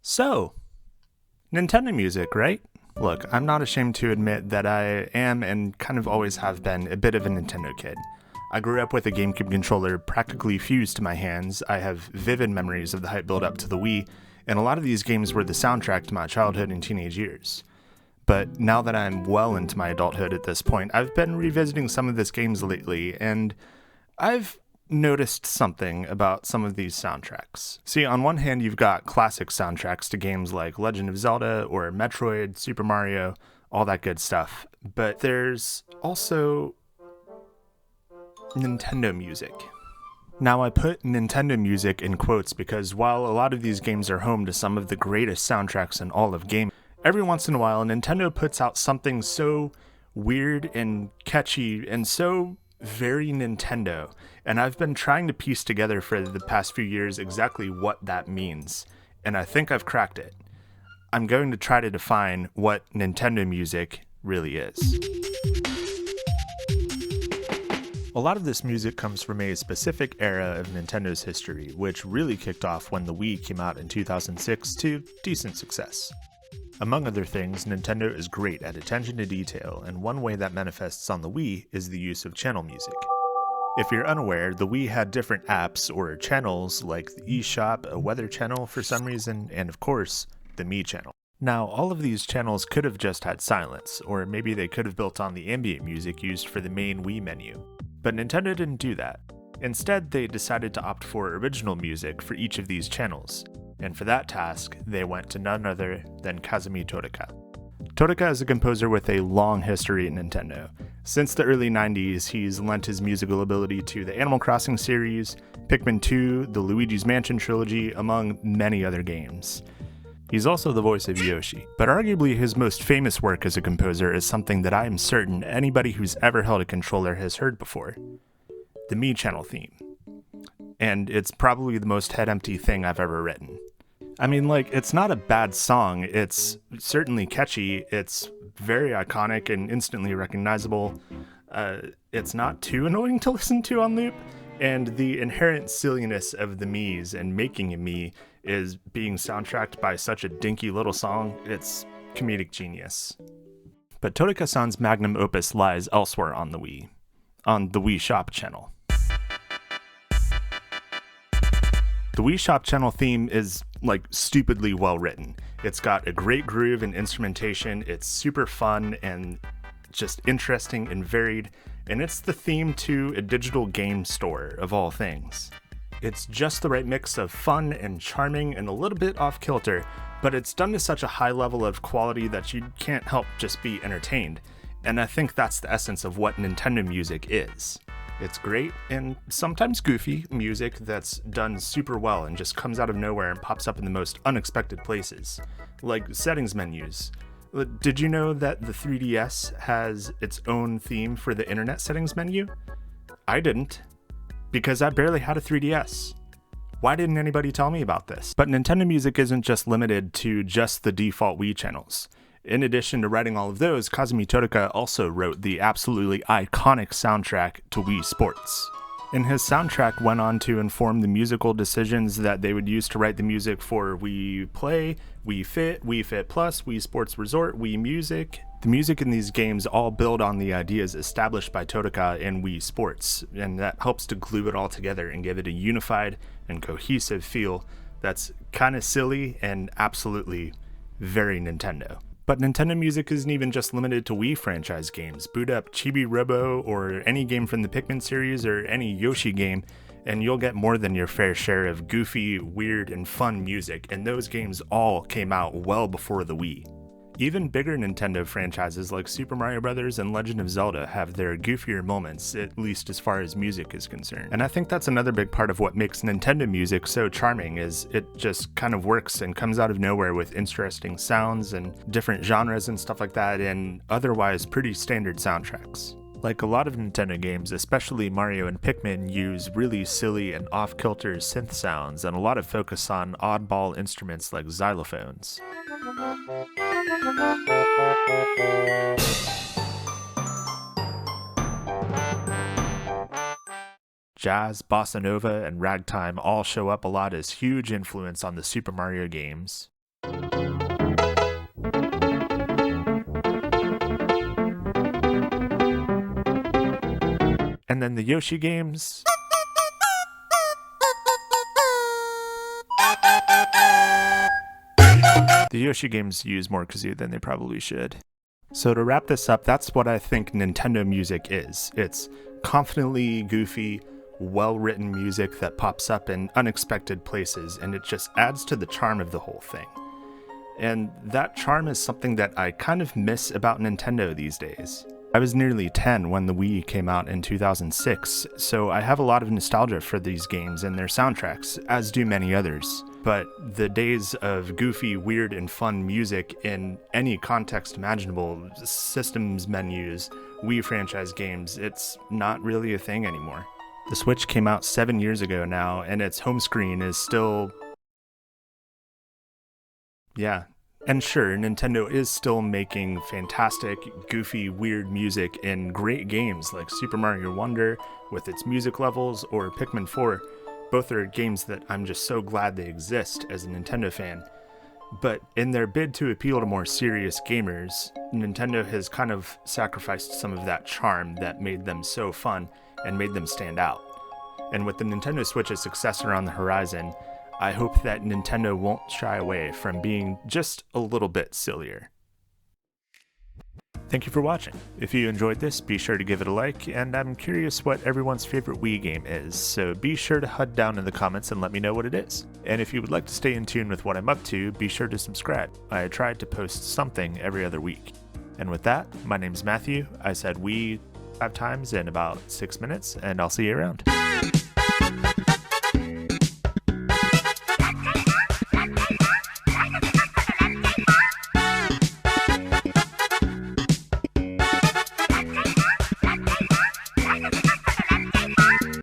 So, Nintendo music, right? Look, I'm not ashamed to admit that I am and kind of always have been a bit of a Nintendo kid. I grew up with a GameCube controller practically fused to my hands. I have vivid memories of the hype build up to the Wii, and a lot of these games were the soundtrack to my childhood and teenage years. But now that I'm well into my adulthood at this point, I've been revisiting some of these games lately, and I've noticed something about some of these soundtracks. See, on one hand, you've got classic soundtracks to games like Legend of Zelda or Metroid, Super Mario, all that good stuff. But there's also Nintendo music. Now, I put Nintendo music in quotes because while a lot of these games are home to some of the greatest soundtracks in all of gaming, every once in a while, Nintendo puts out something so weird and catchy and so very Nintendo, and I've been trying to piece together for the past few years exactly what that means, and I think I've cracked it. I'm going to try to define what Nintendo music really is. A lot of this music comes from a specific era of Nintendo's history, which really kicked off when the Wii came out in 2006 to decent success. Among other things, Nintendo is great at attention to detail, and one way that manifests on the Wii is the use of channel music. If you're unaware, the Wii had different apps or channels like the eShop, a weather channel for some reason, and of course, the Me channel. Now, all of these channels could have just had silence, or maybe they could have built on the ambient music used for the main Wii menu. But Nintendo didn't do that. Instead, they decided to opt for original music for each of these channels. And for that task, they went to none other than Kazumi Totaka. Totaka is a composer with a long history at Nintendo. Since the early 90s, he's lent his musical ability to the Animal Crossing series, Pikmin 2, the Luigi's Mansion trilogy, among many other games. He's also the voice of Yoshi, but arguably his most famous work as a composer is something that I am certain anybody who's ever held a controller has heard before: the Me channel theme. And it's probably the most head-empty thing I've ever written. I mean, it's not a bad song, it's certainly catchy, it's very iconic and instantly recognizable, it's not too annoying to listen to on loop, and the inherent silliness of the Miis and making a Mii is being soundtracked by such a dinky little song, it's comedic genius. But Totaka-san's magnum opus lies elsewhere on the Wii Shop Channel. The Wii Shop Channel theme is, stupidly well written. It's got a great groove and instrumentation, it's super fun and just interesting and varied, and it's the theme to a digital game store, of all things. It's just the right mix of fun and charming and a little bit off-kilter, but it's done to such a high level of quality that you can't help just be entertained, and I think that's the essence of what Nintendo music is. It's great and sometimes goofy music that's done super well and just comes out of nowhere and pops up in the most unexpected places, like settings menus. Did you know that the 3DS has its own theme for the internet settings menu? I didn't, because I barely had a 3DS. Why didn't anybody tell me about this? But Nintendo music isn't just limited to just the default Wii channels. In addition to writing all of those, Kazumi Totaka also wrote the absolutely iconic soundtrack to Wii Sports. And his soundtrack went on to inform the musical decisions that they would use to write the music for Wii Play, Wii Fit Plus, Wii Sports Resort, Wii Music. The music in these games all build on the ideas established by Totaka in Wii Sports, and that helps to glue it all together and give it a unified and cohesive feel that's kind of silly and absolutely very Nintendo. But Nintendo music isn't even just limited to Wii franchise games. Boot up Chibi Robo or any game from the Pikmin series or any Yoshi game, and you'll get more than your fair share of goofy, weird, and fun music, and those games all came out well before the Wii. Even bigger Nintendo franchises like Super Mario Bros. And Legend of Zelda have their goofier moments, at least as far as music is concerned. And I think that's another big part of what makes Nintendo music so charming, is it just kind of works and comes out of nowhere with interesting sounds and different genres and stuff like that, and otherwise pretty standard soundtracks. Like a lot of Nintendo games, especially Mario and Pikmin, use really silly and off-kilter synth sounds and a lot of focus on oddball instruments like xylophones. Jazz, bossa nova, and ragtime all show up a lot as huge influence on the Super Mario games. And then the Yoshi games. The Yoshi games use more kazoo than they probably should. So to wrap this up, that's what I think Nintendo music is. It's confidently goofy, well-written music that pops up in unexpected places, and it just adds to the charm of the whole thing. And that charm is something that I kind of miss about Nintendo these days. I was nearly 10 when the Wii came out in 2006, so I have a lot of nostalgia for these games and their soundtracks, as do many others. But the days of goofy, weird, and fun music in any context imaginable, systems menus, Wii franchise games, it's not really a thing anymore. The Switch came out 7 years ago now, and its home screen is still... yeah. And sure, Nintendo is still making fantastic, goofy, weird music in great games like Super Mario Wonder with its music levels or Pikmin 4. Both are games that I'm just so glad they exist as a Nintendo fan. But in their bid to appeal to more serious gamers, Nintendo has kind of sacrificed some of that charm that made them so fun and made them stand out. And with the Nintendo Switch's successor on the horizon, I hope that Nintendo won't shy away from being just a little bit sillier. Thank you for watching. If you enjoyed this, be sure to give it a like, and I'm curious what everyone's favorite Wii game is, so be sure to HUD down in the comments and let me know what it is. And if you would like to stay in tune with what I'm up to, be sure to subscribe. I try to post something every other week. And with that, my name's Matthew. I said Wii 5 times in about 6 minutes, and I'll see you around.